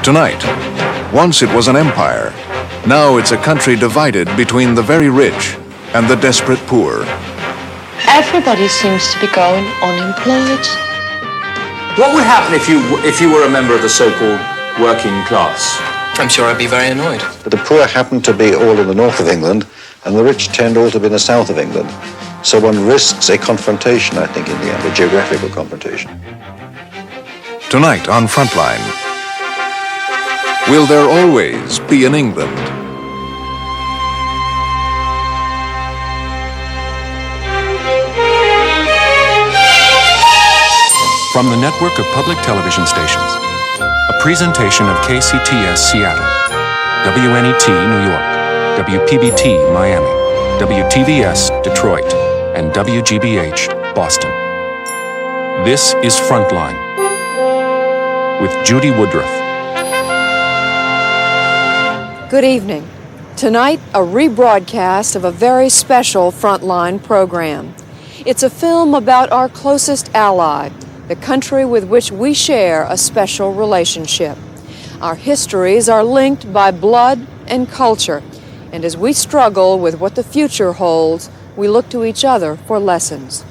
Tonight, once it was an empire, now it's a country divided between the very rich and the desperate poor. Everybody seems to be going unemployed. What would happen if you were a member of the so-called working class? I'm sure I'd be very annoyed. The poor happen to be all in the north of England, and the rich tend all to be in the south of England. So one risks a confrontation, I think, in the end, a geographical confrontation. Tonight on Frontline, will there always be an England? From the network of public television stations, a presentation of KCTS Seattle, WNET New York, WPBT Miami, WTVS Detroit, and WGBH Boston. This is Frontline with Judy Woodruff. Good evening. Tonight, a rebroadcast of a very special Frontline program. It's a film about our closest ally, the country with which we share a special relationship. Our histories are linked by blood and culture, and as we struggle with what the future holds, we look to each other for lessons.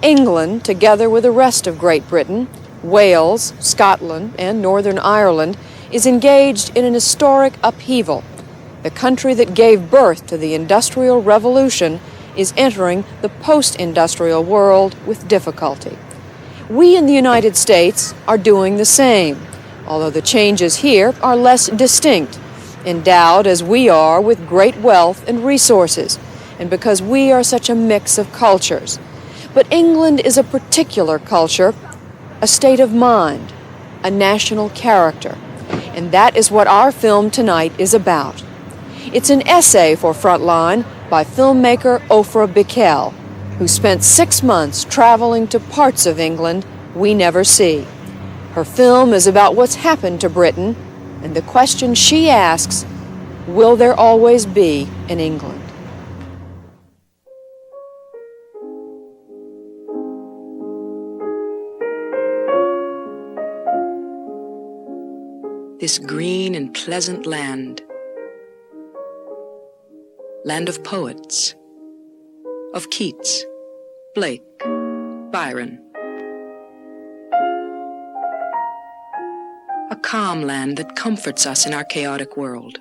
England, together with the rest of Great Britain, Wales, Scotland, and Northern Ireland, is engaged in an historic upheaval. The country that gave birth to the Industrial Revolution is entering the post-industrial world with difficulty. We in the United States are doing the same, although the changes here are less distinct, endowed as we are with great wealth and resources, and because we are such a mix of cultures. But England is a particular culture, a state of mind, a national character, and that is what our film tonight is about. It's an essay for Frontline by filmmaker Ofra Bickel, who spent 6 months traveling to parts of England we never see. Her film is about what's happened to Britain, and the question she asks, will there always be an England? This green and pleasant land of poets, of Keats, Blake, Byron. A calm land that comforts us in our chaotic world.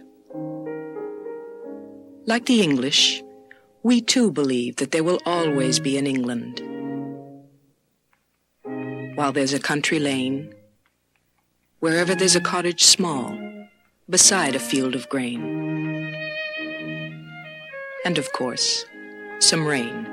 Like the English, we too believe that there will always be an England. While there's a country lane, wherever there's a cottage small, beside a field of grain. And of course, some rain.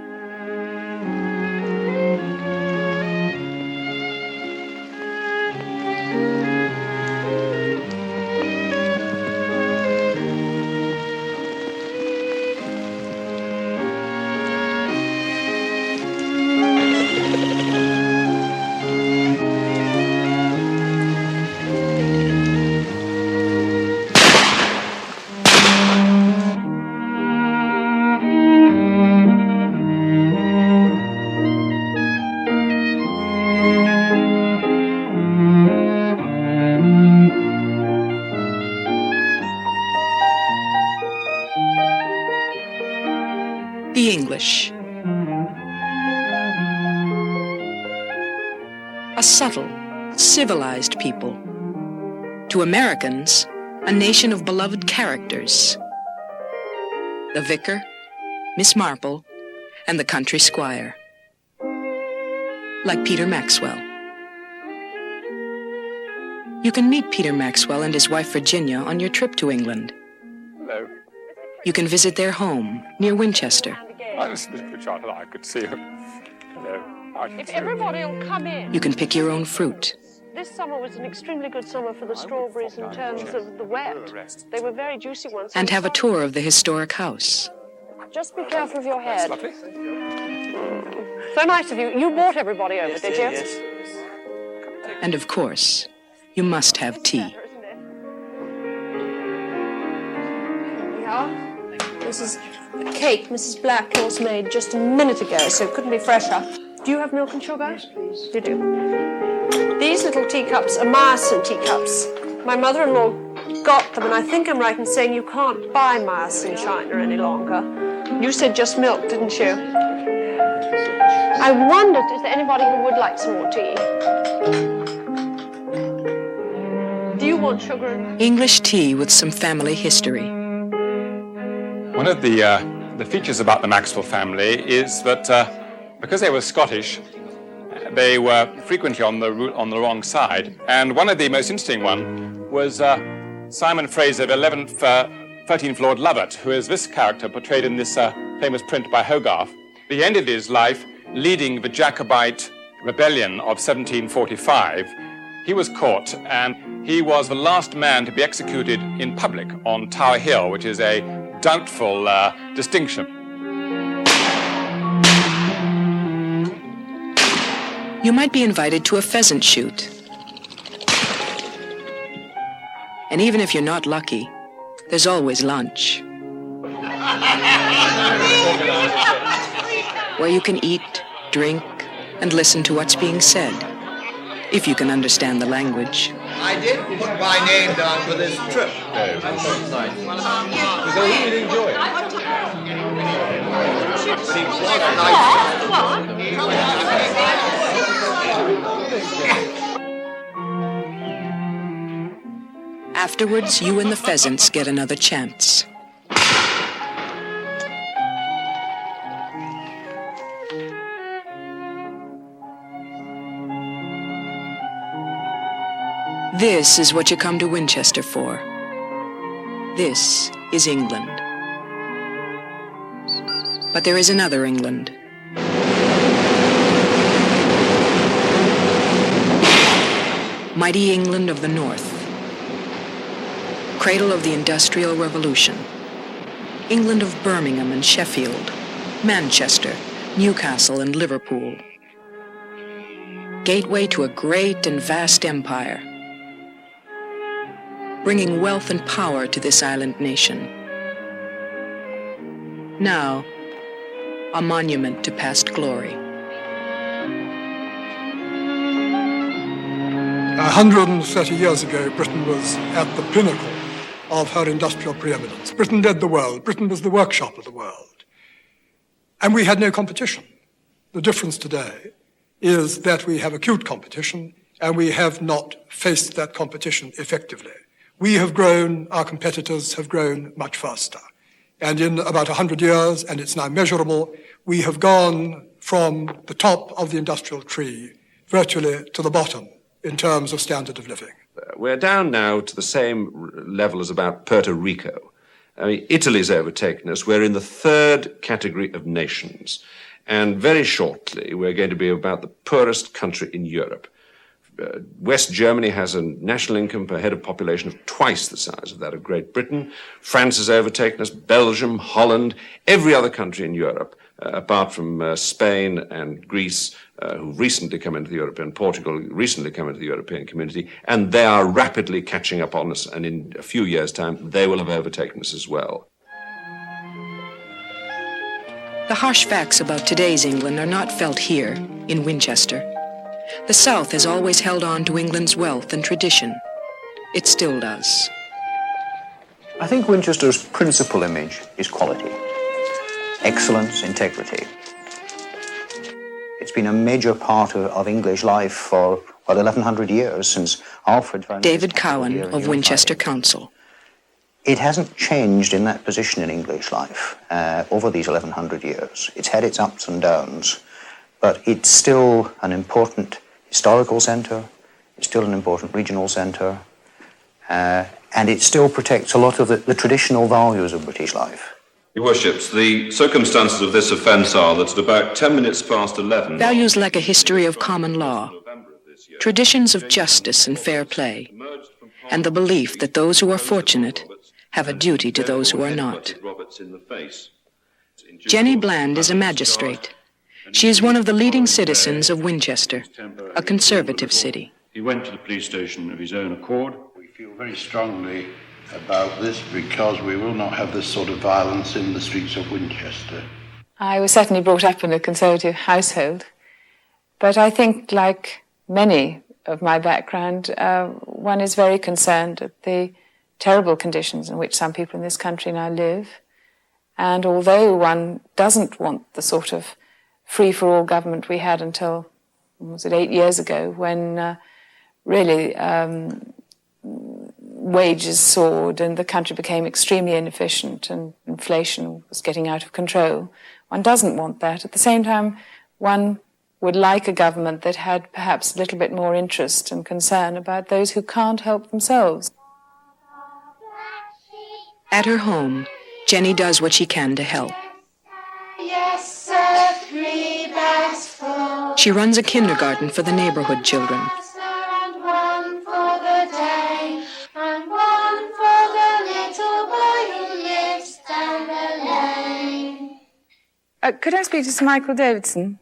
The English. A subtle, civilized people. To Americans, a nation of beloved characters. The vicar, Miss Marple, and the country squire. Like Peter Maxwell. You can meet Peter Maxwell and his wife Virginia on your trip to England. Hello. You can visit their home near Winchester. I was a little child, I could see her. Hello. If everybody will come in. You can pick your own fruit. This summer was an extremely good summer for the strawberries in terms of the wet. They were very juicy ones. And have a tour of the historic house. Just be careful of your head. That's lovely. So nice of you. You brought everybody over, did you? Yes. And of course, you must have tea. Yeah. This is a cake Mrs. Blackwell's made just a minute ago, so it couldn't be fresher. Do you have milk and sugar? Yes, please. You do. These little teacups are Meissen teacups. My mother-in-law got them, and I think I'm right in saying you can't buy myosin China any longer. You said just milk, didn't you? I wondered, is there anybody who would like some more tea? Do you want sugar in that? English tea with some family history. One of the features about the Maxwell family is that because they were Scottish, they were frequently on the wrong side. And one of the most interesting one was Simon Fraser of 13th Lord Lovat, who is this character portrayed in this famous print by Hogarth. He ended his life leading the Jacobite rebellion of 1745. He was caught, and he was the last man to be executed in public on Tower Hill, which is a doubtful distinction. You might be invited to a pheasant shoot. And even if you're not lucky, there's always lunch, where you can eat, drink, and listen to what's being said, if you can understand the language. I did put my name down for this trip. So he would enjoy it. Afterwards, you and the pheasants get another chance. This is what you come to Winchester for. This is England. But there is another England. Mighty England of the North. Cradle of the Industrial Revolution. England of Birmingham and Sheffield, Manchester, Newcastle and Liverpool. Gateway to a great and vast empire, bringing wealth and power to this island nation. Now, a monument to past glory. 130 years ago, Britain was at the pinnacle of her industrial preeminence. Britain led the world. Britain was the workshop of the world. And we had no competition. The difference today is that we have acute competition, and we have not faced that competition effectively. We have grown, our competitors have grown much faster. And in about 100 years, and it's now measurable, we have gone from the top of the industrial tree virtually to the bottom in terms of standard of living. We're down now to the same level as about Puerto Rico. I mean, Italy's overtaken us. We're in the third category of nations. And very shortly, we're going to be about the poorest country in Europe. West Germany has a national income per head of population of twice the size of that of Great Britain. France has overtaken us, Belgium, Holland, every other country in Europe, apart from Spain and Greece, who've recently come into the European, Portugal recently come into the European community, and they are rapidly catching up on us, and in a few years' time, they will have overtaken us as well. The harsh facts about today's England are not felt here, in Winchester. The South has always held on to England's wealth and tradition. It still does. I think Winchester's principal image is quality, excellence, integrity. It's been a major part of English life for, 1,100 years since Alfred found... David Cowan of Winchester Council. It hasn't changed in that position in English life over these 1,100 years. It's had its ups and downs, but it's still an important historical centre, it's still an important regional centre, and it still protects a lot of the traditional values of British life. Your Worships, the circumstances of this offence are that at about 10 minutes past 11... Values like a history of common law, traditions of justice and fair play, and the belief that those who are fortunate have a duty to those who are not. Jenny Bland is a magistrate. She is one of the leading citizens of Winchester, a conservative city. He went to the police station of his own accord. We feel very strongly about this because we will not have this sort of violence in the streets of Winchester. I was certainly brought up in a conservative household, but I think, like many of my background, one is very concerned at the terrible conditions in which some people in this country now live. And although one doesn't want the sort of free-for-all government we had until, was it 8 years ago, when really wages soared and the country became extremely inefficient and inflation was getting out of control. One doesn't want that. At the same time, one would like a government that had perhaps a little bit more interest and concern about those who can't help themselves. At her home, Jenny does what she can to help. Yes, sir, 3 bags full. She runs a kindergarten for the neighborhood children. And 1 for the day, and 1 for the little boy who lives down the lane. Could I speak to Sir Michael Davidson?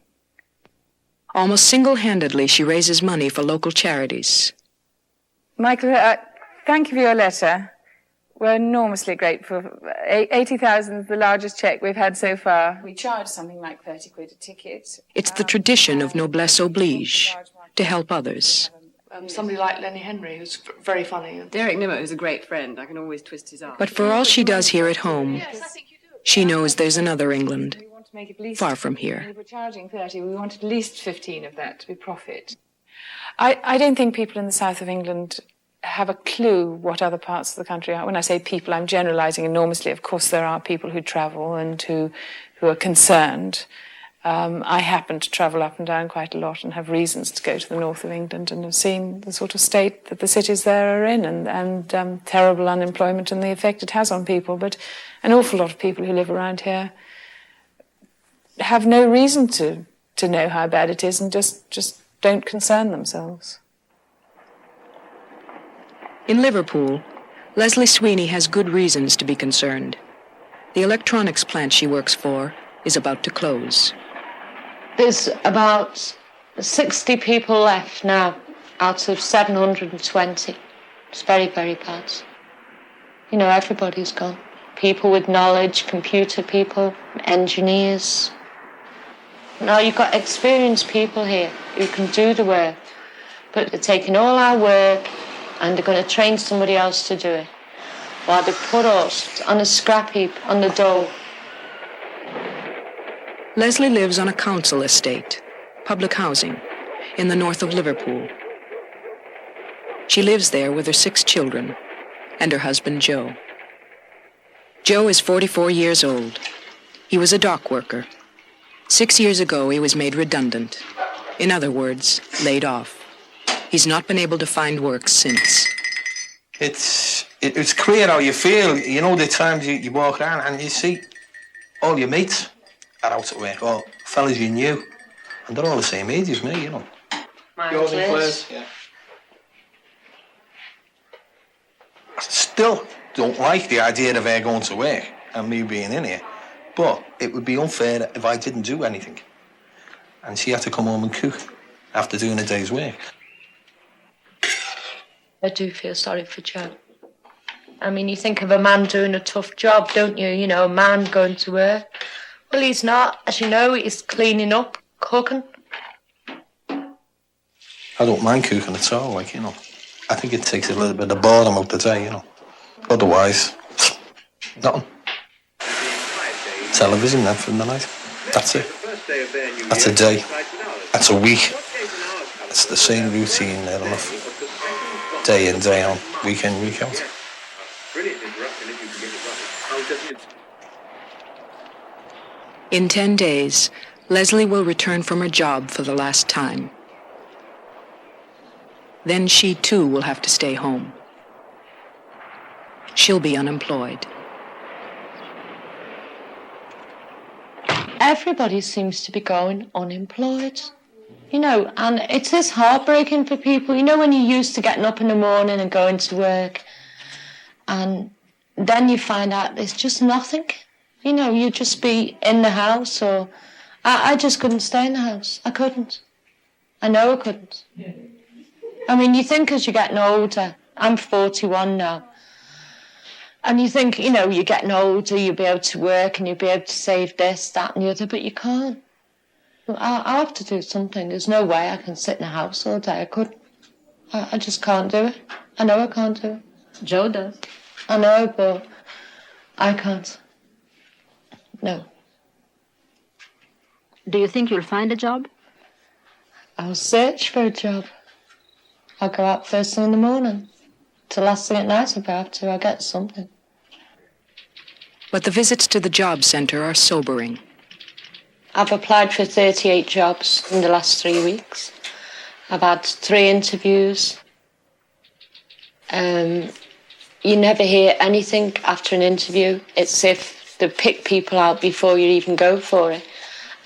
Almost single-handedly, she raises money for local charities. Michael, thank you for your letter. We're enormously grateful. 80,000 is the largest cheque we've had so far. We charge something like 30 quid a ticket. It's the tradition of noblesse oblige, to help others. Somebody like Lenny Henry, who's very funny. Derek Nimmo, who's a great friend. I can always twist his arm. But for all she does here at home, she knows there's another England, far from here. We were charging 30. We want at least 15 of that to be profit. I don't think people in the south of England have a clue what other parts of the country are. When I say people, I'm generalising enormously. Of course, there are people who travel and who are concerned. I happen to travel up and down quite a lot and have reasons to go to the north of England and have seen the sort of state that the cities there are in and terrible unemployment and the effect it has on people. But an awful lot of people who live around here have no reason to know how bad it is and just don't concern themselves. In Liverpool, Leslie Sweeney has good reasons to be concerned. The electronics plant she works for is about to close. There's about 60 people left now out of 720. It's very, very bad. You know, everybody's gone. People with knowledge, computer people, engineers. Now you've got experienced people here who can do the work, but they're taking all our work and they're going to train somebody else to do it, while they put us on a scrap heap on the dole. Leslie lives on a council estate, public housing, in the north of Liverpool. She lives there with her 6 children and her husband, Joe. Joe is 44 years old. He was a dock worker. 6 years ago, he was made redundant. In other words, laid off. He's not been able to find work since. It's queer how you feel. You know, the times you walk around and you see all your mates are out at work, or fellas you knew, and they're all the same age as me, you know. Yours and Claire's? Yeah. I still don't like the idea of her going to work and me being in here, but it would be unfair if I didn't do anything. And she had to come home and cook after doing a day's work. I do feel sorry for Joe. I mean, you think of a man doing a tough job, don't you? You know, a man going to work. Well, he's not. As you know, he's cleaning up, cooking. I don't mind cooking at all, like, you know. I think it takes a little bit of boredom out the day, you know. Otherwise, nothing. Television then from the night. That's it. That's a day. That's a week. It's the same routine there enough. Day in, day out, week in, week out. In 10 days, Leslie will return from her job for the last time. Then she, too, will have to stay home. She'll be unemployed. Everybody seems to be going unemployed. You know, and it is heartbreaking for people. You know, when you're used to getting up in the morning and going to work, and then you find out there's just nothing. You know, you just be in the house, or I just couldn't stay in the house. I couldn't. I know I couldn't. I mean, you think as you're getting older, I'm 41 now, and you think, you know, you're getting older, you'll be able to work and you'll be able to save this, that and the other, but you can't. I'll have to do something. There's no way I can sit in a house all day. I couldn't. I just can't do it. I know I can't do it. Joe does. I know, but I can't. No. Do you think you'll find a job? I'll search for a job. I'll go out first thing in the morning. Till last thing at night if I have to, I'll get something. But the visits to the job centre are sobering. I've applied for 38 jobs in the last 3 weeks. I've had 3 interviews. You never hear anything after an interview. It's if they pick people out before you even go for it.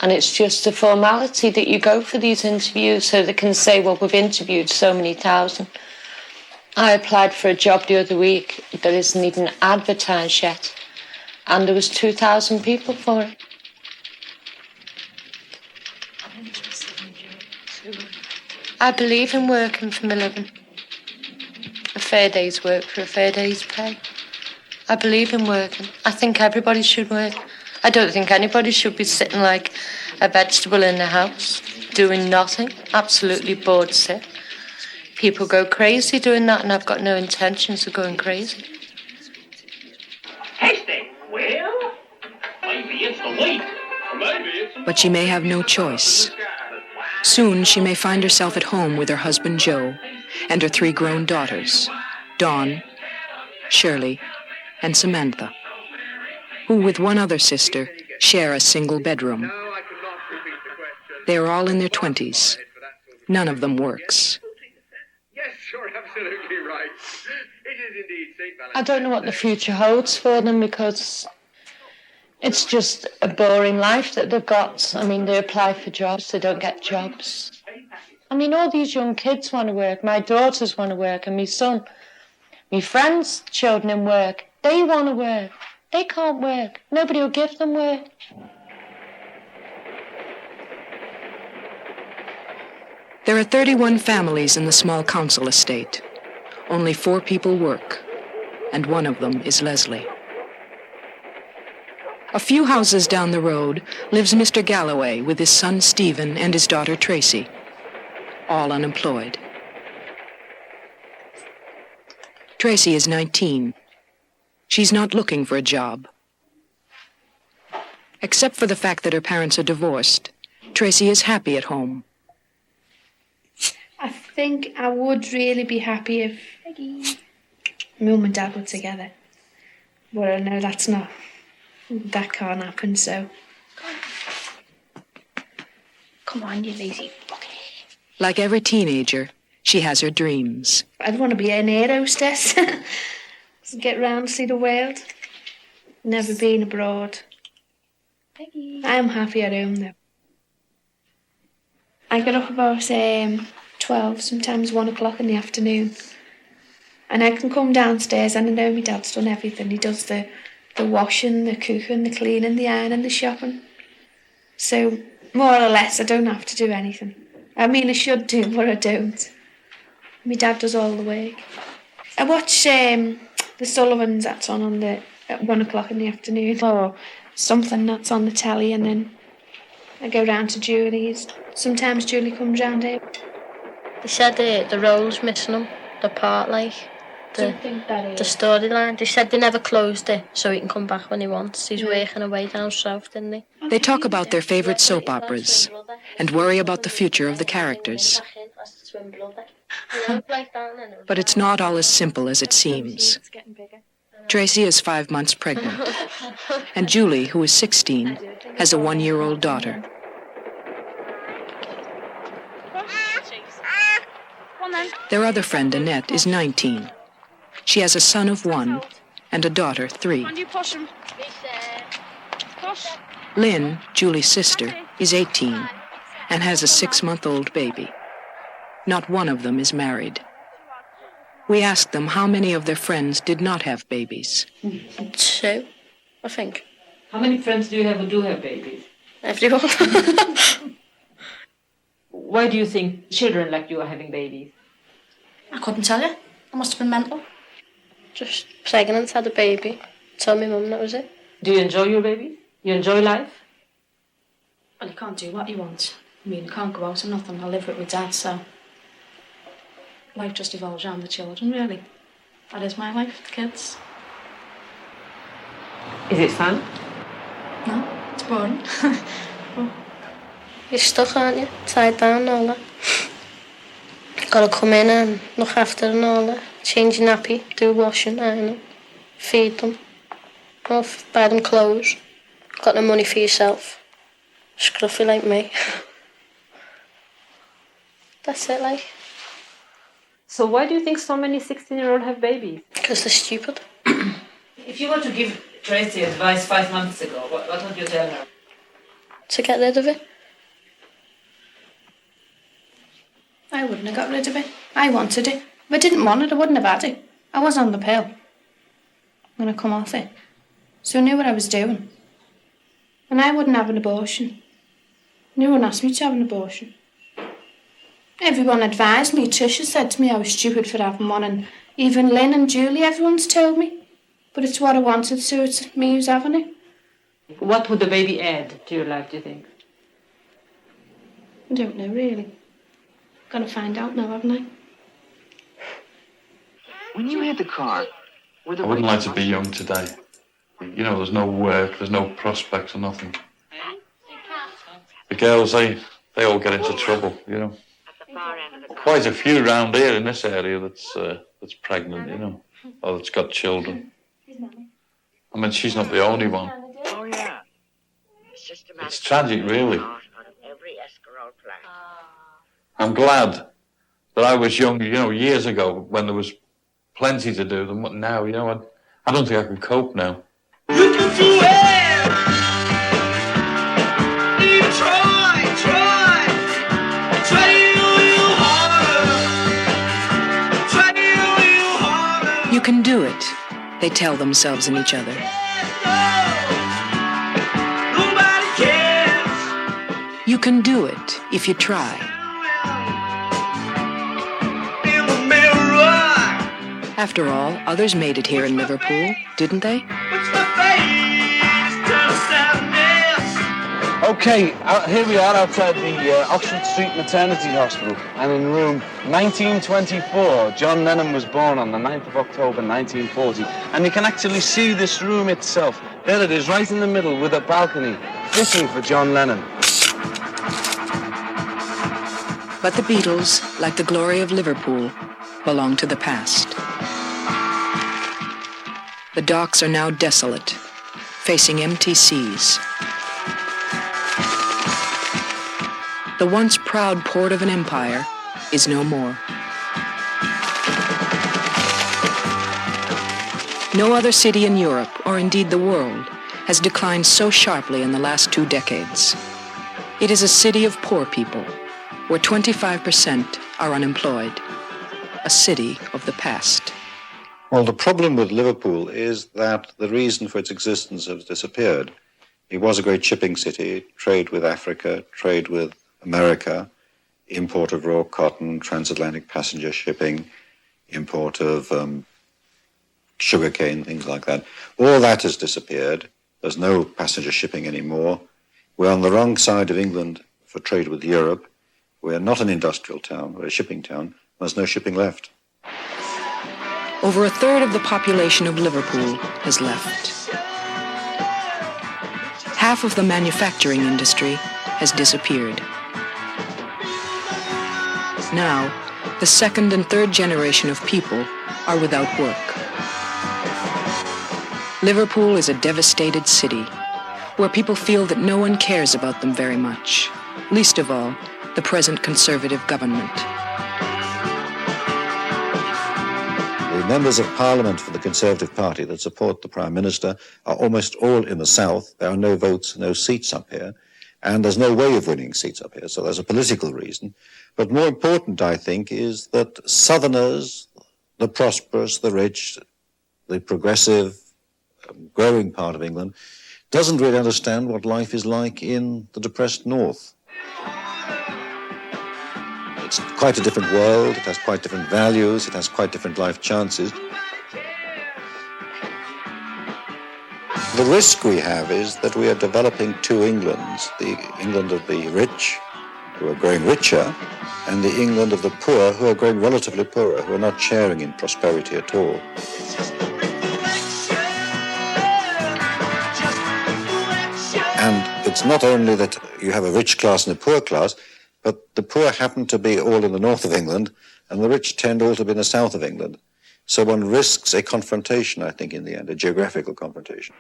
And it's just a formality that you go for these interviews so they can say, well, we've interviewed so many thousand. I applied for a job the other week that isn't even advertised yet. And there was 2,000 people for it. I believe in working for my living. A fair day's work for a fair day's pay. I believe in working. I think everybody should work. I don't think anybody should be sitting like a vegetable in the house, doing nothing, absolutely bored sick. People go crazy doing that, and I've got no intentions of going crazy. Well, maybe it's the week. Maybe it's... But she may have no choice. Soon she may find herself at home with her husband Joe and her 3 grown daughters, Dawn, Shirley, and Samantha, who with one other sister share a single bedroom. They are all in their 20s. None of them works. Yes, you're absolutely right. It is indeed St. Valentine's. I don't know what the future holds for them because it's just a boring life that they've got. I mean, they apply for jobs, they don't get jobs. I mean, all these young kids want to work. My daughters want to work, and my son, my friends' children in work, they want to work. They can't work. Nobody will give them work. There are 31 families in the small council estate. Only 4 people work, and one of them is Leslie. A few houses down the road lives Mr. Galloway with his son Stephen and his daughter Tracy, all unemployed. Tracy is 19. She's not looking for a job. Except for the fact that her parents are divorced, Tracy is happy at home. I think I would really be happy if Mum and Dad were together. But I know that can't happen, so... Come on, you lazy fucker. Like every teenager, she has her dreams. I'd want to be an air hostess. Get round, see the world. Never been abroad. I am happy at home, though. I get up about 12, sometimes 1 o'clock in the afternoon. And I can come downstairs, and I know my dad's done everything. He does the washing, the cooking, the cleaning, the ironing, the shopping. So, more or less, I don't have to do anything. I mean, I should do, but I don't. My dad does all the work. I watch the Sullivans, that's on at 1 o'clock in the afternoon, or something that's on the telly, and then I go round to Julie's. Sometimes Julie comes round here. They said the role's missing them, the part, like, the storyline. They said they never closed it, so he can come back when he wants. He's working away down south, didn't he? They talk about their favourite soap operas and worry about the future of the characters. But it's not all as simple as it seems. Tracy is 5 months pregnant, and Julie, who is 16, has a 1-year-old daughter. Their other friend, Annette, is 19. She has a son of 1 and a daughter 3. Lynn, Julie's sister, is 18 and has a 6-month-old baby. Not one of them is married. We asked them how many of their friends did not have babies. 2, I think. How many friends do you have who do have babies? Everyone. Why do you think children like you are having babies? I couldn't tell you. I must have been mental. Just pregnant, had a baby. Told my mum that was it. Do you enjoy your baby? You enjoy life? Well, you can't do what you want. I mean, you can't go out or nothing. I live with my dad, so... life just evolves around the children, really. That is my life, the kids. Is it fun? No, it's boring. You're stuck, aren't you? Tied down and all that. Gotta come in and look after and all that. Change your nappy, do washing, ironing, feed them, buy them clothes. Got no money for yourself. Scruffy like me. That's it, like. So why do you think so many 16-year-olds have babies? Because they're stupid. If you were to give Tracy advice 5 months ago, what would you tell her? To get rid of it. I wouldn't have got rid of it. I wanted it. If I didn't want it, I wouldn't have had it. I was on the pill. I'm going to come off it. So I knew what I was doing. And I wouldn't have an abortion. No one asked me to have an abortion. Everyone advised me. Tricia said to me I was stupid for having one, and even Lynn and Julie, everyone's told me. But it's what I wanted, so it's me who's having it. What would the baby add to your life, do you think? I don't know, really. Got to find out now, haven't I? When you had the car, were I wouldn't like to be young today. You know, there's no work, there's no prospects or nothing. The girls, they all get into trouble, you know. Quite a few round here in this area that's pregnant, you know, or that's got children. I mean, she's not the only one. Oh, yeah. It's tragic, really. I'm glad that I was young, you know, years ago when there was plenty to do than what now, you know. I don't think I could cope now. You can do it, they tell themselves and each other. You can do it if you try. After all, others made it here in Liverpool, didn't they? Okay, here we are outside the Oxford Street Maternity Hospital, and in room 1924, John Lennon was born on the 9th of October 1940, and you can actually see this room itself. There it is, right in the middle with a balcony, fitting for John Lennon. But the Beatles, like the glory of Liverpool, belong to the past. The docks are now desolate, facing empty seas. The once proud port of an empire is no more. No other city in Europe, or indeed the world, has declined so sharply in the last 2 decades. It is a city of poor people, where 25% are unemployed. A city of the past. Well, the problem with Liverpool is that the reason for its existence has disappeared. It was a great shipping city, trade with Africa, trade with America, import of raw cotton, transatlantic passenger shipping, import of sugarcane, things like that. All that has disappeared. There's no passenger shipping anymore. We're on the wrong side of England for trade with Europe. We're not an industrial town, we're a shipping town. There's no shipping left. Over a third of the population of Liverpool has left. Half of the manufacturing industry has disappeared. Now, the second and third generation of people are without work. Liverpool is a devastated city, where people feel that no one cares about them very much, least of all, the present Conservative government. The members of Parliament for the Conservative Party that support the Prime Minister are almost all in the South. There are no votes, no seats up here, and there's no way of winning seats up here, so there's a political reason. But more important, I think, is that Southerners, the prosperous, the rich, the progressive, growing part of England, doesn't really understand what life is like in the depressed North. It's quite a different world, it has quite different values, it has quite different life chances. The risk we have is that we are developing two Englands, the England of the rich, who are growing richer, and the England of the poor, who are growing relatively poorer, who are not sharing in prosperity at all. And it's not only that you have a rich class and a poor class, but the poor happen to be all in the north of England, and the rich tend all to be in the south of England. So one risks a confrontation, I think, in the end, a geographical confrontation.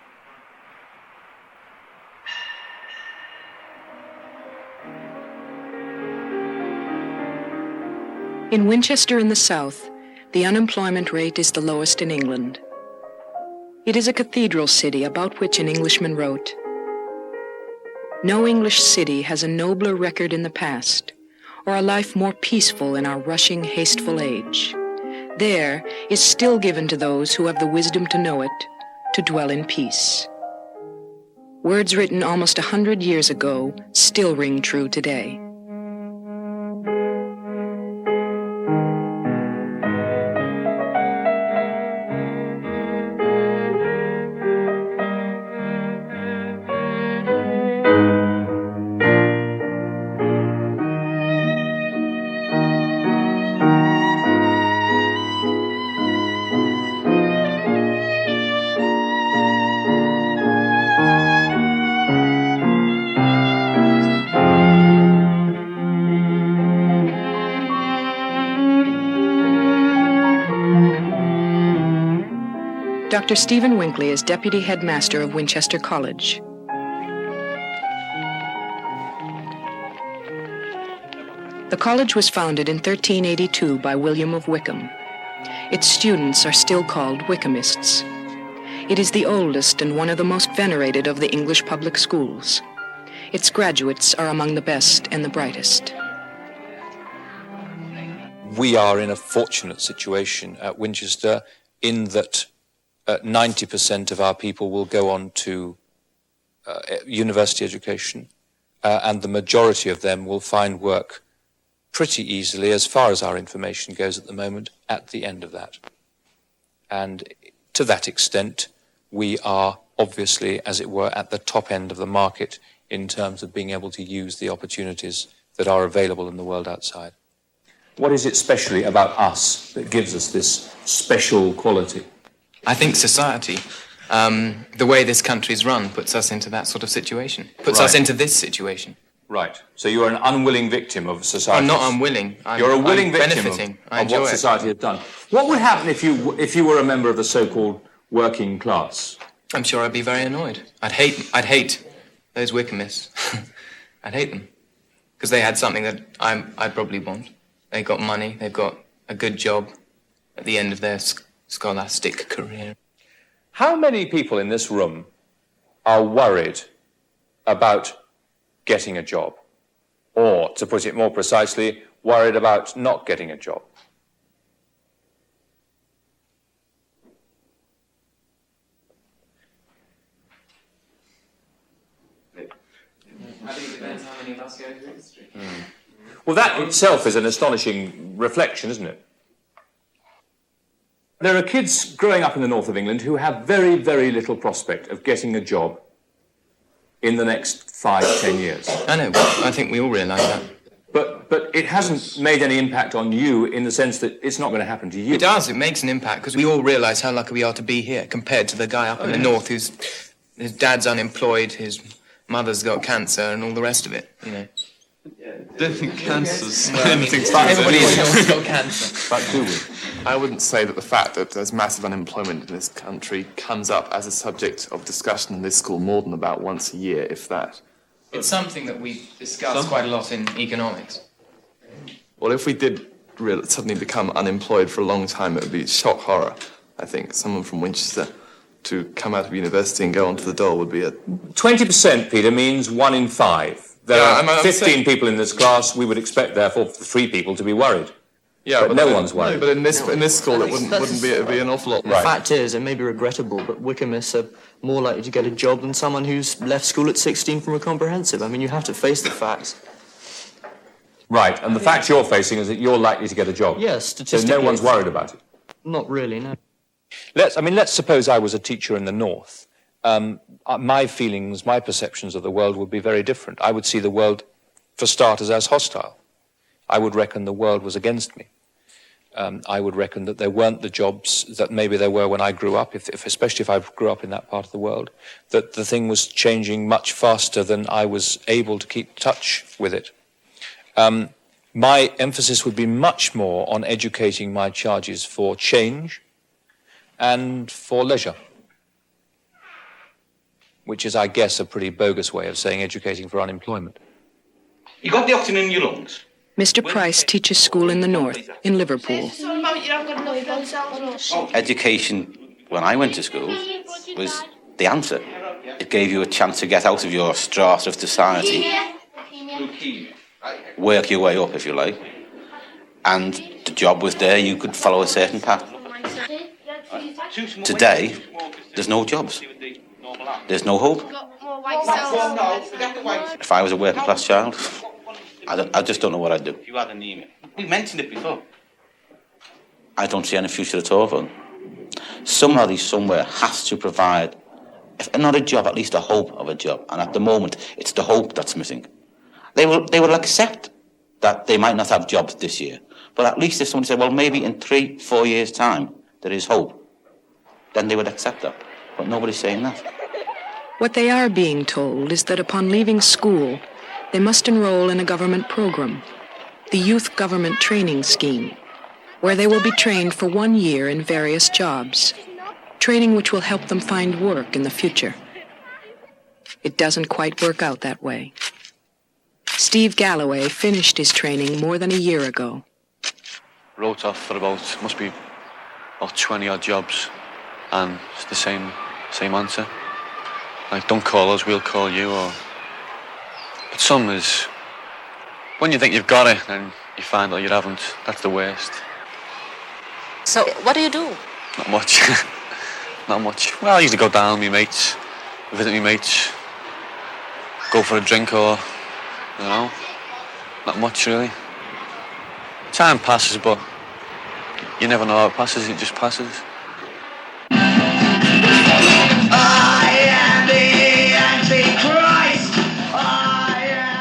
In Winchester in the south, the unemployment rate is the lowest in England. It is a cathedral city about which an Englishman wrote, "No English city has a nobler record in the past, or a life more peaceful in our rushing, hasteful age. There is still given to those who have the wisdom to know it, to dwell in peace." Words written almost 100 years ago still ring true today. Dr. Stephen Winkley is Deputy Headmaster of Winchester College. The college was founded in 1382 by William of Wykeham. Its students are still called Wykhamists. It is the oldest and one of the most venerated of the English public schools. Its graduates are among the best and the brightest. We are in a fortunate situation at Winchester in that 90% of our people will go on to university education, and the majority of them will find work pretty easily, as far as our information goes at the moment, at the end of that. And to that extent, we are obviously, as it were, at the top end of the market in terms of being able to use the opportunities that are available in the world outside. What is it specially about us that gives us this special quality? I think society, the way this country's run, puts us into that sort of situation. Puts us into this situation. Right. So you're an unwilling victim of society. I'm not unwilling. You're a willing victim benefiting. of what society has done. What would happen if you were a member of the so-called working class? I'm sure I'd be very annoyed. I'd hate those Wykhamists. I'd hate them. Because they had something that I'd probably want. They got money, they've got a good job at the end of their scholastic career. How many people in this room are worried about getting a job? Or, to put it more precisely, worried about not getting a job? I think it depends how many of us go through history. Well, that itself is an astonishing reflection, isn't it? There are kids growing up in the north of England who have very, very little prospect of getting a job in the next 5-10 years. I know, I think we all realise that. But it hasn't made any impact on you in the sense that it's not going to happen to you. It does, it makes an impact, because we all realise how lucky we are to be here compared to the guy up in the north whose his dad's unemployed, his mother's got cancer and all the rest of it, you know. I don't think cancer's anything to do with everybody else got cancer. But do we? I wouldn't say that the fact that there's massive unemployment in this country comes up as a subject of discussion in this school more than about once a year, if that. It's something that we discuss quite a lot in economics. Well, if we did suddenly become unemployed for a long time, it would be shock horror, I think. Someone from Winchester to come out of university and go onto the dole would be a... 20%, Peter, means 1 in 5. There are 15 people in this class. We would expect, therefore, 3 people to be worried. Yeah, but no one's worried. No, but in this school, it wouldn't be. It'd be an awful lot. The fact is, it may be regrettable, but Wykhamists are more likely to get a job than someone who's left school at 16 from a comprehensive. I mean, you have to face the facts. Right, and the fact you're facing is that you're likely to get a job. Yes, statistically. So no one's worried about it. Not really, no. Let's suppose I was a teacher in the north. My feelings, my perceptions of the world would be very different. I would see the world, for starters, as hostile. I would reckon the world was against me. I would reckon that there weren't the jobs that maybe there were when I grew up, especially if I grew up in that part of the world, that the thing was changing much faster than I was able to keep touch with it. My emphasis would be much more on educating my charges for change and for leisure, which is, I guess, a pretty bogus way of saying educating for unemployment. You got the oxygen in your lungs? Mr. Price teaches school in the north, in Liverpool. Education, when I went to school, was the answer. It gave you a chance to get out of your strata of society, work your way up, if you like, and the job was there. You could follow a certain path. Today, there's no jobs. There's no hope. If I was a working class child, I just don't know what I'd do. You had anemia. We mentioned it before. I don't see any future at all for them. Somebody somewhere has to provide, if not a job, at least a hope of a job. And at the moment, it's the hope that's missing. They will accept that they might not have jobs this year. But at least if someone said, well, maybe in 3-4 years' time, there is hope, then they would accept that. But nobody's saying that. What they are being told is that upon leaving school, they must enroll in a government program, the Youth Government Training Scheme, where they will be trained for 1 year in various jobs, training which will help them find work in the future. It doesn't quite work out that way. Steve Galloway finished his training more than a year ago. Wrote off for about 20 odd jobs, and it's the same answer. Like, don't call us, we'll call you. But some is, when you think you've got it and you find out you haven't, that's the worst. So, what do you do? Not much. Not much. Well, I usually go down with my mates, visit my mates, go for a drink or, not much really. Time passes, but you never know how it passes, it just passes.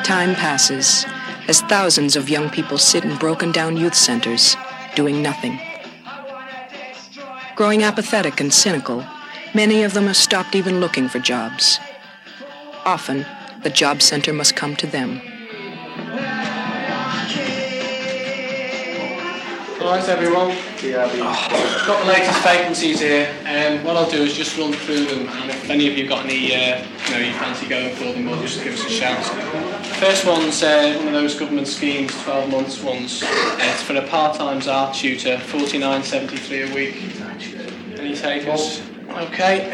Time passes as thousands of young people sit in broken-down youth centers, doing nothing. Growing apathetic and cynical, many of them have stopped even looking for jobs. Often, the job center must come to them. Alright everyone, I've got the latest vacancies here, and what I'll do is just run through them, and if any of you got any you fancy going for them, just give us a shout. First one's one of those government schemes, 12 months ones. It's for a part-time art tutor, $49.73 a week. Any takers? Okay,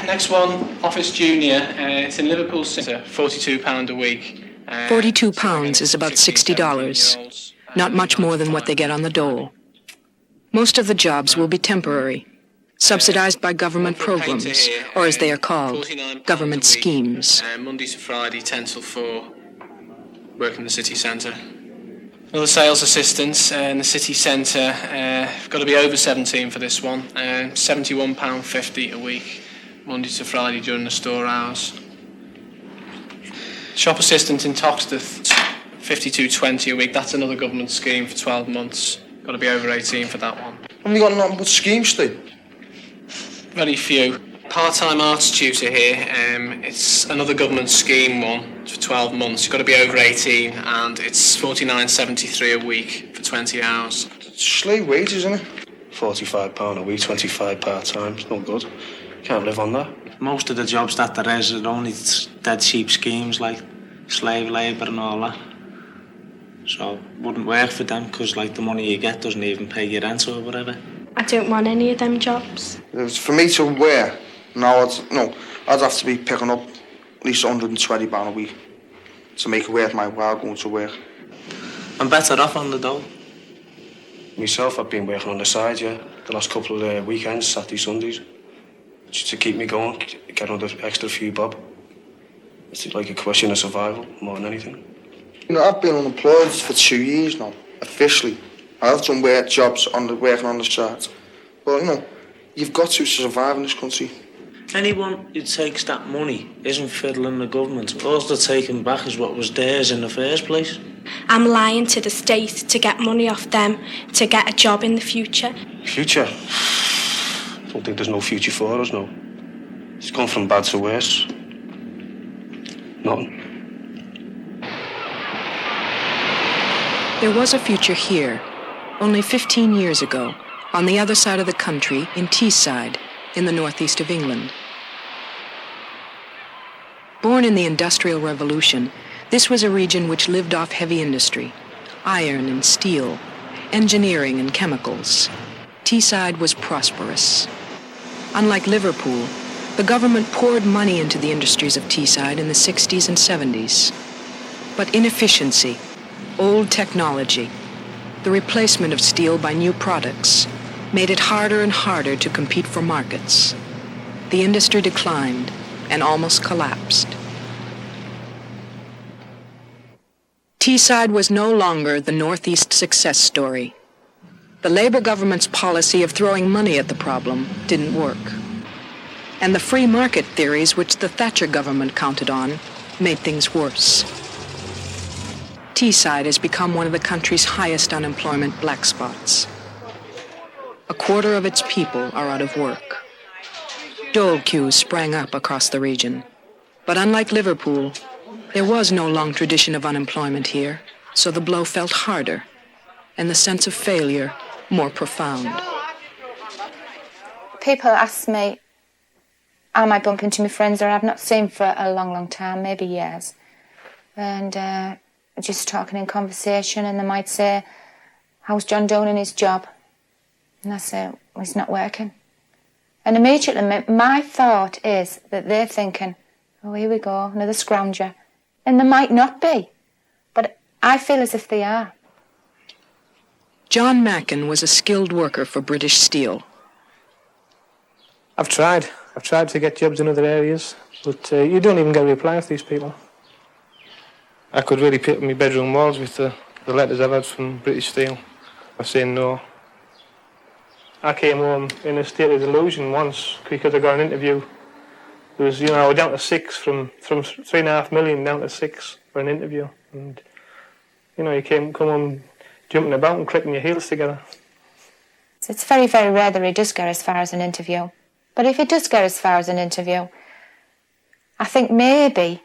next one, Office Junior. It's in Liverpool City, £42 a week. £42 is about $60, not much more than what they get on the dole. Most of the jobs will be temporary, subsidized by government programs, or as they are called, government schemes. Monday to Friday, 10 till 4, work in the city centre. Another sales assistant in the city centre, got to be over 17 for this one, £71.50 a week, Monday to Friday during the store hours. Shop assistant in Toxteth, £52.20 a week, that's another government scheme for 12 months. Got to be over 18 for that one. Have you got nothing but schemes, Steve? Very few. Part-time arts tutor here. It's another government scheme one for 12 months. You've got to be over 18, and it's £49.73 a week for 20 hours. It's slave wages, isn't it? £45 a week, 25 part-time. It's not good. Can't live on that. Most of the jobs that there is are only dead cheap schemes like slave labour and all that. So it wouldn't work for them because the money you get doesn't even pay your rent or whatever. I don't want any of them jobs. For me to wear, I'd have to be picking up at least £120 a week to make it worth my while going to work. I'm better off on the dole. Myself, I've been working on the side, the last couple of weekends, Saturday, Sundays, just to keep me going, get another extra few bob. It's like a question of survival more than anything. I've been unemployed for 2 years now, officially. I've done jobs working on the side. But, you've got to survive in this country. Anyone who takes that money isn't fiddling the government. All they're taking back is what was theirs in the first place. I'm lying to the state to get money off them, to get a job in the future. Future? I don't think there's no future for us, no. It's gone from bad to worse. Nothing. There was a future here, only 15 years ago, on the other side of the country, in Teesside, in the northeast of England. Born in the Industrial Revolution, this was a region which lived off heavy industry, iron and steel, engineering and chemicals. Teesside was prosperous. Unlike Liverpool, the government poured money into the industries of Teesside in the 60s and 70s. But inefficiency, old technology, the replacement of steel by new products, made it harder and harder to compete for markets. The industry declined and almost collapsed. Teesside was no longer the Northeast success story. The Labour government's policy of throwing money at the problem didn't work. And the free market theories which the Thatcher government counted on made things worse. Teesside has become one of the country's highest unemployment black spots. A quarter of its people are out of work. Dole queues sprang up across the region. But unlike Liverpool, there was no long tradition of unemployment here, so the blow felt harder, and the sense of failure more profound. People ask me, I might bump into my friends that I've not seen for a long, long time, maybe years. And just talking in conversation, and they might say, how's John doing in his job? And I say, well, he's not working. And immediately my thought is that they're thinking, oh, here we go, another scrounger. And they might not be, but I feel as if they are. John Mackin was a skilled worker for British Steel. I've tried to get jobs in other areas, but you don't even get a reply off these people. I could really pick up my bedroom walls with the letters I've had from British Steel. I've saying no. I came home in a state of delusion once because I got an interview. It was, I was down to 6 from 3.5 million down to 6 for an interview. And, you come home jumping about and clicking your heels together. It's very, very rare that he does go as far as an interview. But if he does go as far as an interview, I think maybe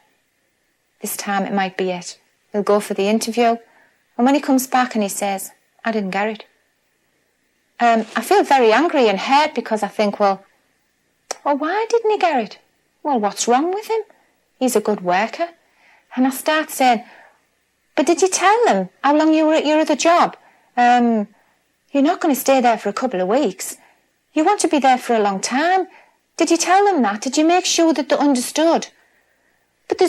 this time it might be it. He'll go for the interview, and when he comes back and he says, I didn't get it, I feel very angry and hurt because I think, well, why didn't he get it? Well, what's wrong with him? He's a good worker. And I start saying, but did you tell them how long you were at your other job? You're not going to stay there for a couple of weeks. You want to be there for a long time. Did you tell them that? Did you make sure that they understood? But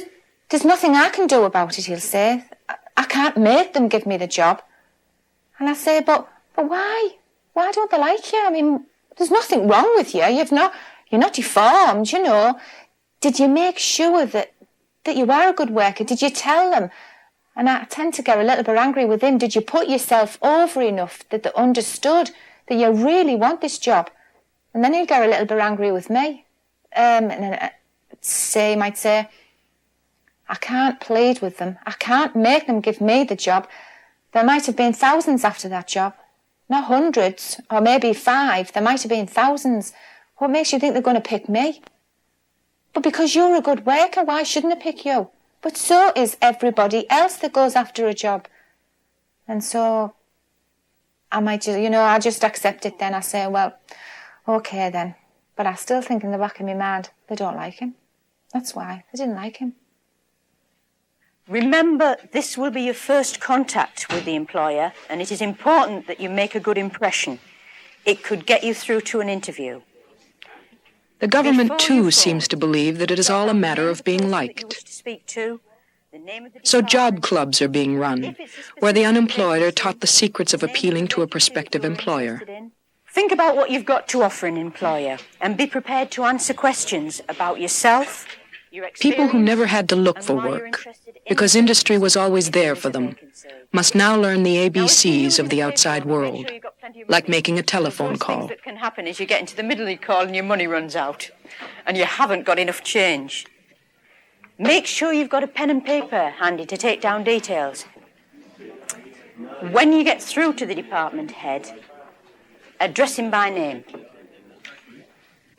there's nothing I can do about it, he'll say. I can't make them give me the job. And I say, but why? Why don't they like you? I mean, there's nothing wrong with you. You're not deformed, Did you make sure that you are a good worker? Did you tell them? And I tend to get a little bit angry with him. Did you put yourself over enough that they understood that you really want this job? And then he'll get a little bit angry with me. And then he might say, I can't plead with them. I can't make them give me the job. There might have been thousands after that job. Not hundreds, or maybe 5. There might have been thousands. What makes you think they're going to pick me? But because you're a good worker, why shouldn't they pick you? But so is everybody else that goes after a job. And so I might just, I just accept it then. I say, well, okay then. But I still think in the back of my mind, they don't like him. That's why. They didn't like him. Remember, this will be your first contact with the employer, and it is important that you make a good impression. It could get you through to an interview. The government, too, seems to believe that it is all a matter of being liked. So job clubs are being run, where the unemployed are taught the secrets of appealing to a prospective employer. Think about what you've got to offer an employer, and be prepared to answer questions about yourself, People who never had to look for work, because industry was always there for them, must now learn the ABCs of the outside world, like making a telephone call. What can happen is you get into the middle of the call and your money runs out, and you haven't got enough change. Make sure you've got a pen and paper handy to take down details. When you get through to the department head, address him by name.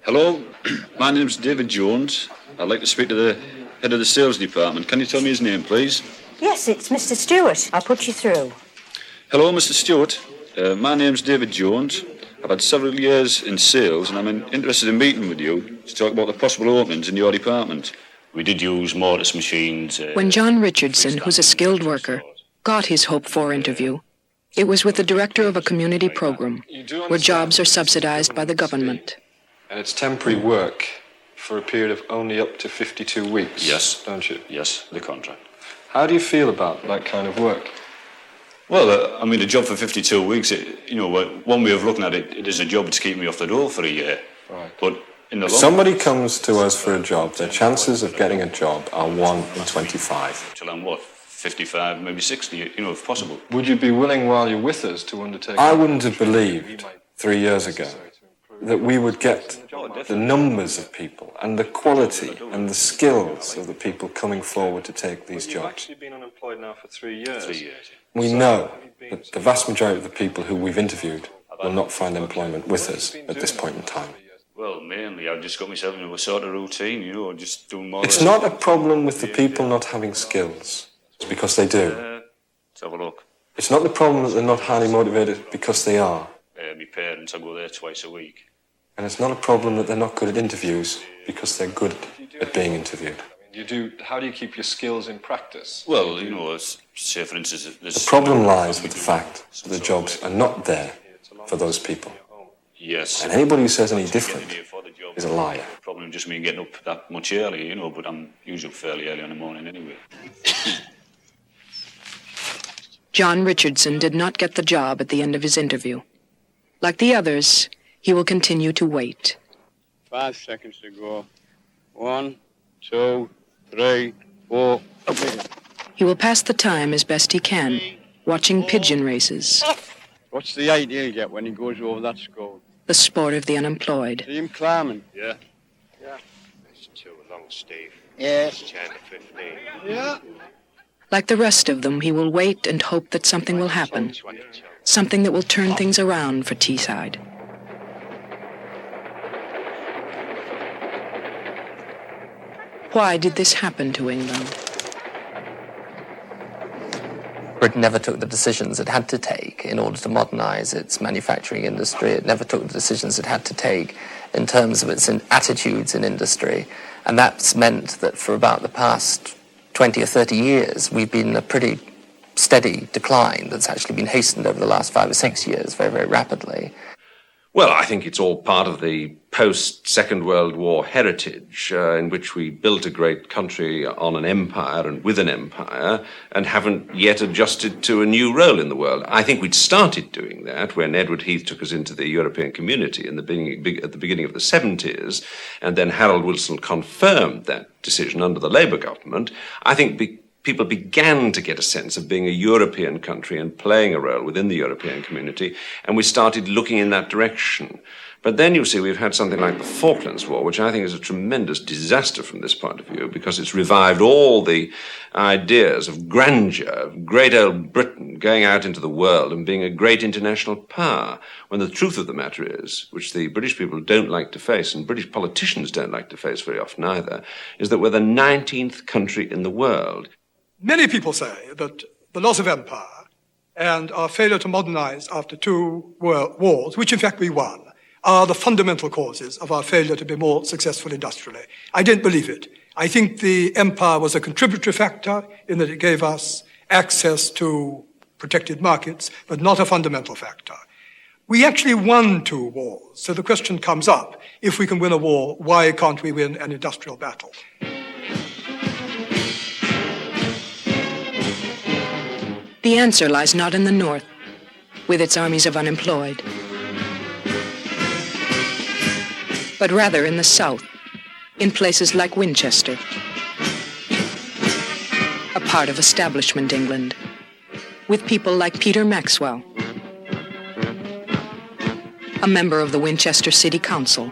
Hello, my name's David Jones. I'd like to speak to the head of the sales department. Can you tell me his name, please? Yes, it's Mr. Stewart. I'll put you through. Hello, Mr. Stewart. My name's David Jones. I've had several years in sales, and I'm interested in meeting with you to talk about the possible openings in your department. We did use mortise machines. When John Richardson, who's a skilled worker, got his hoped-for interview, it was with the director of a community program where jobs are subsidized by the government. And it's temporary work for a period of only up to 52 weeks. Yes. Don't you? Yes, the contract. How do you feel about that kind of work? Well, I mean, a job for 52 weeks, one way of looking at it, it is a job to keep me off the door for a year. Right. But in the If long somebody comes to us for a job, their chances of getting a job are 1 in 25. Till I'm what, 55, maybe 60, if possible. Would you be willing, while you're with us, to undertake... I wouldn't have believed 3 years ago that we would get the numbers of people and the quality and the skills of the people coming forward to take these jobs. You've actually been unemployed now for 3 years. 3 years. We know that the vast majority of the people who we've interviewed will not find employment with us at this point in time. Well, mainly, I've just got myself into a sort of routine, just doing more... It's not a problem with the people not having skills. It's because they do. Let's have a look. It's not the problem that they're not highly motivated because they are. My parents, I go there twice a week. And it's not a problem that they're not good at interviews because they're good at being interviewed. How do you keep your skills in practice? Well, say for instance... The problem lies with the fact that the jobs are not there for those people. Yes. And anybody who says any different is a liar. The problem just me getting up that much early, but I'm usually fairly early in the morning anyway. John Richardson did not get the job at the end of his interview. Like the others, he will continue to wait. 5 seconds to go. 1, 2, 3, 4. He will pass the time as best he can, watching pigeon races. What's the height he'll get when he goes over that score? The sport of the unemployed. See him climbing? Yeah. It's too long, Steve. Yes. 10 to 15. Yeah. Like the rest of them, he will wait and hope that something will happen. Something that will turn things around for Teesside. Why did this happen to England? Britain never took the decisions it had to take in order to modernise its manufacturing industry. It never took the decisions it had to take in terms of its attitudes in industry. And that's meant that for about the past 20 or 30 years, we've been in a pretty steady decline that's actually been hastened over the last 5 or 6 years very, very rapidly. Well, I think it's all part of the post-Second World War heritage in which we built a great country on an empire and with an empire and haven't yet adjusted to a new role in the world. I think we'd started doing that when Edward Heath took us into the European community at the beginning of the 70s, and then Harold Wilson confirmed that decision under the Labour government. I think people began to get a sense of being a European country and playing a role within the European community, and we started looking in that direction. But then, you see, we've had something like the Falklands War, which I think is a tremendous disaster from this point of view, because it's revived all the ideas of grandeur, of great old Britain going out into the world and being a great international power, when the truth of the matter is, which the British people don't like to face, and British politicians don't like to face very often either, is that we're the 19th country in the world. Many people say that the loss of empire and our failure to modernize after 2 wars, which in fact we won, are the fundamental causes of our failure to be more successful industrially. I don't believe it. I think the empire was a contributory factor in that it gave us access to protected markets, but not a fundamental factor. We actually won 2 wars, so the question comes up, if we can win a war, why can't we win an industrial battle? The answer lies not in the north, with its armies of unemployed, but rather in the south, in places like Winchester. part of establishment England, with people like Peter Maxwell, a member of the Winchester City Council.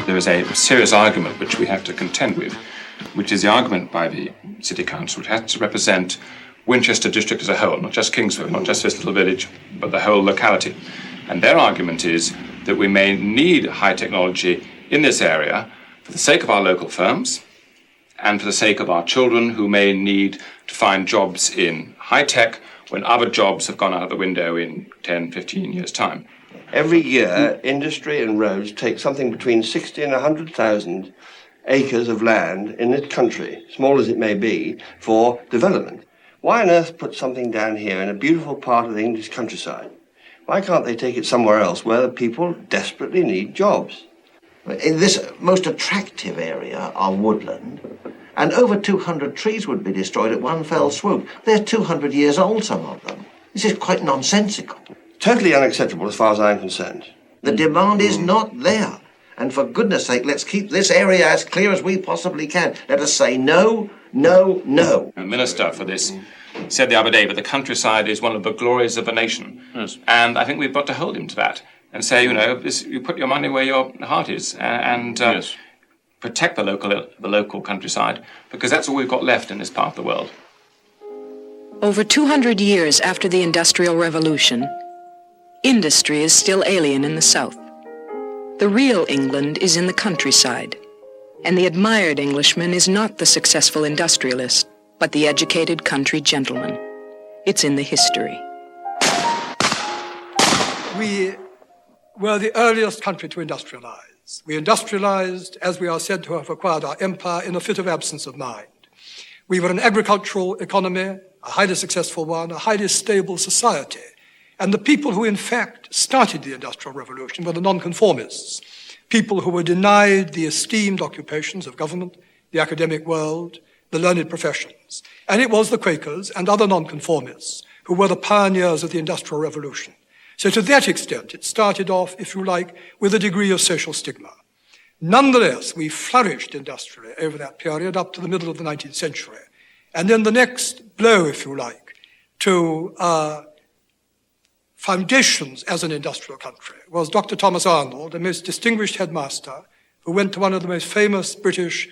There is a serious argument which we have to contend with, which is the argument by the City Council, which has to represent Winchester district as a whole, not just Kingsford, not just this little village, but the whole locality. And their argument is that we may need high technology in this area for the sake of our local firms and for the sake of our children who may need to find jobs in high tech when other jobs have gone out of the window in 10, 15 years' time. Every year, industry and roads take something between 60 and 100,000 acres of land in this country, small as it may be, for development. Why on earth put something down here in a beautiful part of the English countryside? Why can't they take it somewhere else where the people desperately need jobs? In this most attractive area are woodland, and over 200 trees would be destroyed at one fell swoop. They're 200 years old, some of them. This is quite nonsensical. Totally unacceptable as far as I'm concerned. The demand is not there. And for goodness sake, let's keep this area as clear as we possibly can. Let us say no, no, no. The minister for this said the other day that the countryside is one of the glories of the nation. Yes. And I think we've got to hold him to that and say, you put your money where your heart is and yes, protect the local countryside, because that's all we've got left in this part of the world. Over 200 years after the Industrial Revolution, industry is still alien in the South. The real England is in the countryside, and the admired Englishman is not the successful industrialist, but the educated country gentleman. It's in the history. We were the earliest country to industrialize. We industrialized as we are said to have acquired our empire in a fit of absence of mind. We were an agricultural economy, a highly successful one, a highly stable society. And the people who in fact started the Industrial Revolution were the nonconformists, people who were denied the esteemed occupations of government, the academic world, the learned professions. And it was the Quakers and other nonconformists who were the pioneers of the Industrial Revolution. So to that extent, it started off, if you like, with a degree of social stigma. Nonetheless, we flourished industrially over that period up to the middle of the 19th century. And then the next blow, if you like, to foundations as an industrial country was Dr. Thomas Arnold, a most distinguished headmaster who went to one of the most famous British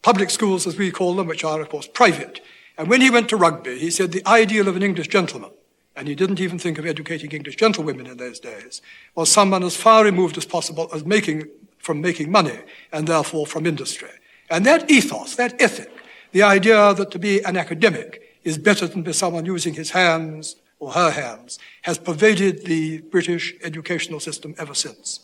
public schools, as we call them, which are, of course, private. And when he went to Rugby, he said the ideal of an English gentleman, and he didn't even think of educating English gentlewomen in those days, was someone as far removed as possible as from making money, and therefore from industry. And that ethos, that ethic, the idea that to be an academic is better than to be someone using his hands or her hands, has pervaded the British educational system ever since.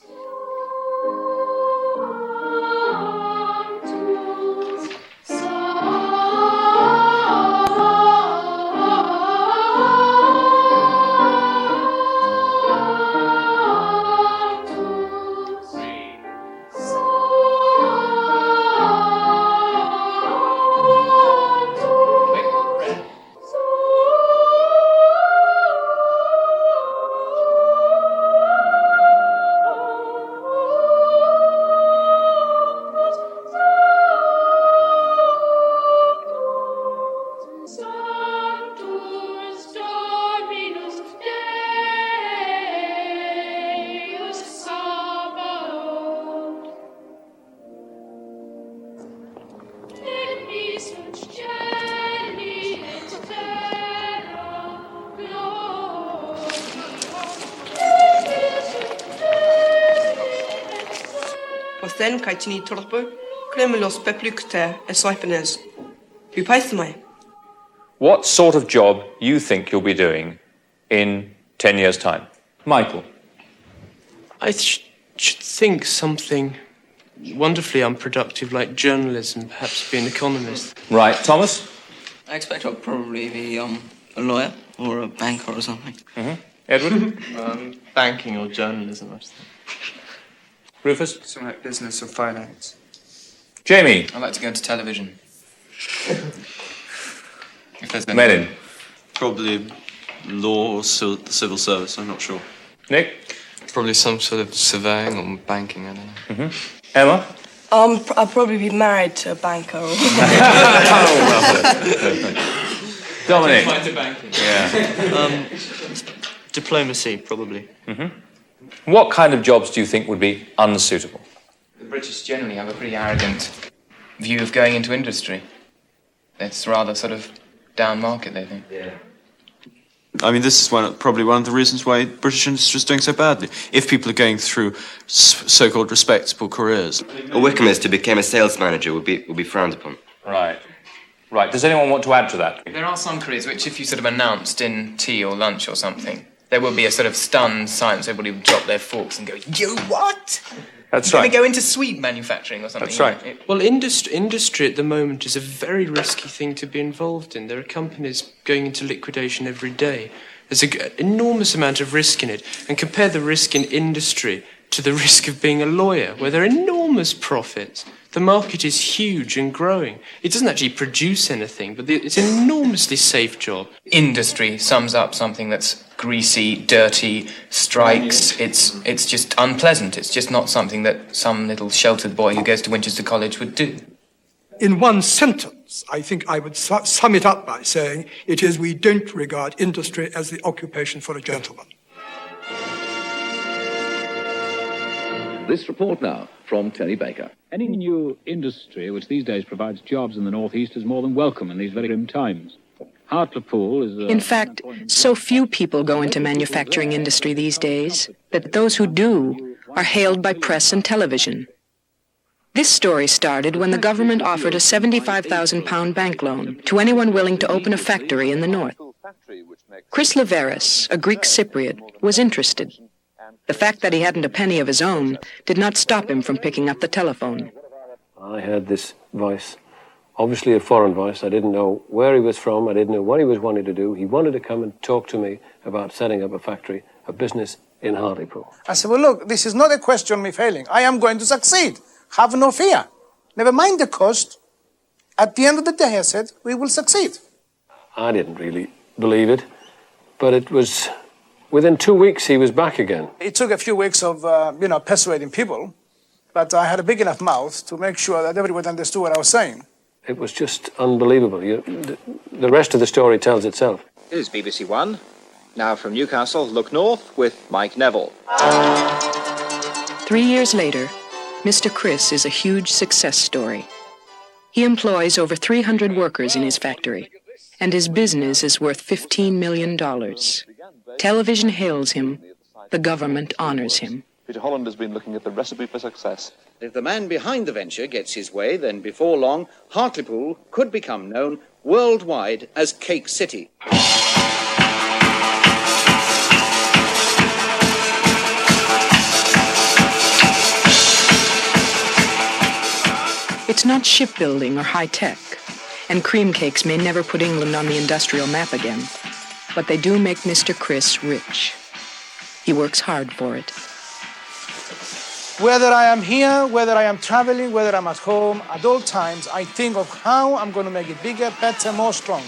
Then kaitini torpo, kremelos peplukte esaipenes. Upaithmai. What sort of job you think you'll be doing in 10 years' time? Michael? I should think something wonderfully unproductive like journalism, perhaps be an economist. Right. Thomas? I expect I'll probably be a lawyer or a banker or something. Mm-hmm. Edward? Banking or journalism, I think. Rufus? Something like business or finance. Jamie? I'd like to go into television. If there's any. Melin? Probably law or the civil service, I'm not sure. Nick? Probably some sort of surveying or banking, I don't know. Mm-hmm. Emma? I'll probably be married to a banker. Or... Dominic. Yeah. Diplomacy, probably. Mm-hmm. What kind of jobs do you think would be unsuitable? The British generally have a pretty arrogant view of going into industry. It's rather sort of down market, they think. Yeah. I mean, this is probably one of the reasons why British industry is doing so badly. If people are going through so-called respectable careers, a Wickham to become a sales manager would be frowned upon. Right. Right. Does anyone want to add to that? There are some careers which, if you sort of announced in tea or lunch or something, there will be a sort of stunned silence. Everybody will drop their forks and go, "You what?" That's You're right. going to go into sweet manufacturing or something. That's right. Well, industry at the moment is a very risky thing to be involved in. There are companies going into liquidation every day. There's an enormous amount of risk in it. And compare the risk in industry to the risk of being a lawyer, where there are enormous profits. The market is huge and growing. It doesn't actually produce anything, but it's an enormously safe job. Industry sums up something that's greasy, dirty, strikes. It's just unpleasant. It's just not something that some little sheltered boy who goes to Winchester College would do. In one sentence, I think I would sum it up by saying it is we don't regard industry as the occupation for a gentleman. This report now from Terry Baker. Any new industry which these days provides jobs in the North East is more than welcome in these very grim times. Hartlepool is... In fact, so few people go into manufacturing industry these days that those who do are hailed by press and television. This story started when the government offered a £75,000 bank loan to anyone willing to open a factory in the north. Chris Leveris, a Greek Cypriot, was interested. The fact that he hadn't a penny of his own did not stop him from picking up the telephone. I heard this voice, obviously a foreign voice. I didn't know where he was from. I didn't know what he was wanting to do. He wanted to come and talk to me about setting up a factory, a business in Hartlepool. I said, well, look, this is not a question of me failing. I am going to succeed. Have no fear. Never mind the cost. At the end of the day, I said, we will succeed. I didn't really believe it, but it was... Within 2 weeks, he was back again. It took a few weeks of, persuading people, but I had a big enough mouth to make sure that everyone understood what I was saying. It was just unbelievable. The rest of the story tells itself. This is BBC One. Now from Newcastle, look north with Mike Neville. 3 years later, Mr. Chris is a huge success story. He employs over 300 workers in his factory, and his business is worth $15 million. Television hails him. The government honors him. Peter Holland has been looking at the recipe for success. If the man behind the venture gets his way, then before long, Hartlepool could become known worldwide as Cake City. It's not shipbuilding or high-tech, and cream cakes may never put England on the industrial map again. But they do make Mr. Chris rich. He works hard for it. Whether I am here, whether I am traveling, whether I'm at home, at all times, I think of how I'm going to make it bigger, better, more strong.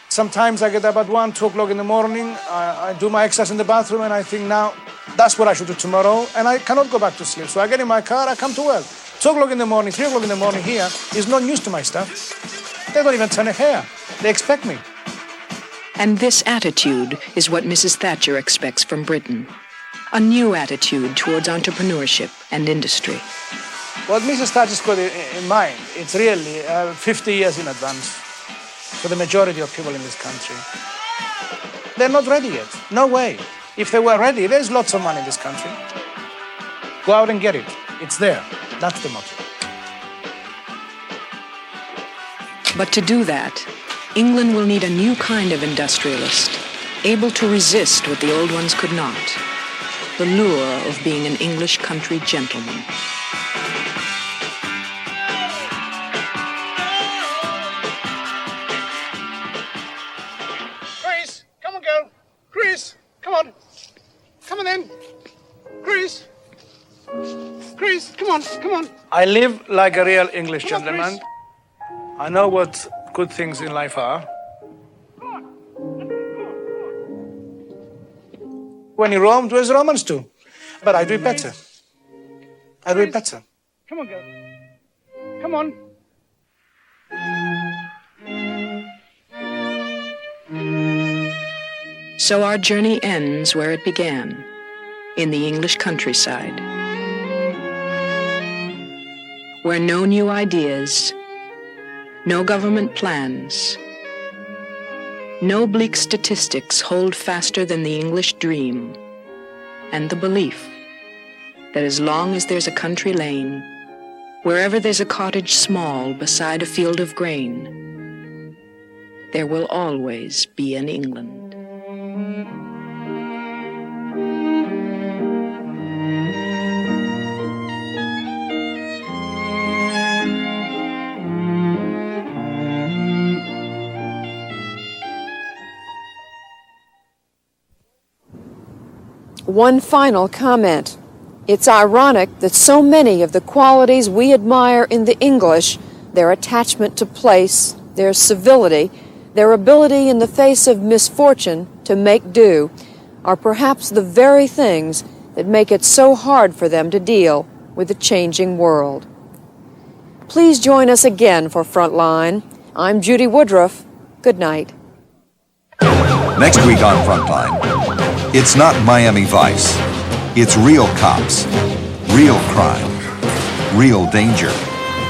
Sometimes I get up at 1, 2 o'clock in the morning, I do my exercise in the bathroom, and I think, now, that's what I should do tomorrow, and I cannot go back to sleep. So I get in my car, I come to work. 2 o'clock in the morning, 3 o'clock in the morning here is not news to my staff. They don't even turn a hair. They expect me. And this attitude is what Mrs. Thatcher expects from Britain. A new attitude towards entrepreneurship and industry. What Mrs. Thatcher's got in mind, it's really 50 years in advance for the majority of people in this country. They're not ready yet. No way. If they were ready, there's lots of money in this country. Go out and get it. It's there. That's the motto. But to do that, England will need a new kind of industrialist, able to resist what the old ones could not, the lure of being an English country gentleman. Chris, come on, girl. Chris, come on. Come on in. Chris. Chris, come on, come on. I live like a real English gentleman. I know what good things in life are. When he roamed, where's Romans too? But I do it better. I do it better. Come on, girl. Come on. So our journey ends where it began, in the English countryside, where no new ideas, no government plans, no bleak statistics hold faster than the English dream and the belief that as long as there's a country lane, wherever there's a cottage small beside a field of grain, there will always be an England. One final comment. It's ironic that so many of the qualities we admire in the English, their attachment to place, their civility, their ability in the face of misfortune to make do, are perhaps the very things that make it so hard for them to deal with the changing world. Please join us again for Frontline. I'm Judy Woodruff. Good night. Next week on Frontline, it's not Miami Vice. It's real cops, real crime, real danger.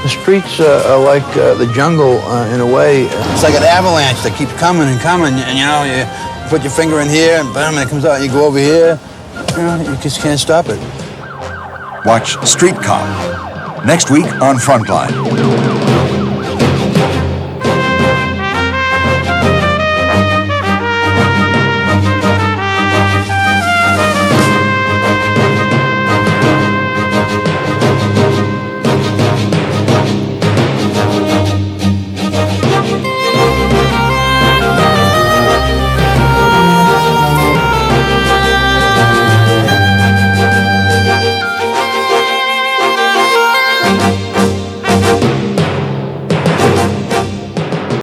The streets are like the jungle in a way. It's like an avalanche that keeps coming and coming, and you know, you put your finger in here, and boom, it comes out, and you go over here. You know, you just can't stop it. Watch Street Cop next week on Frontline.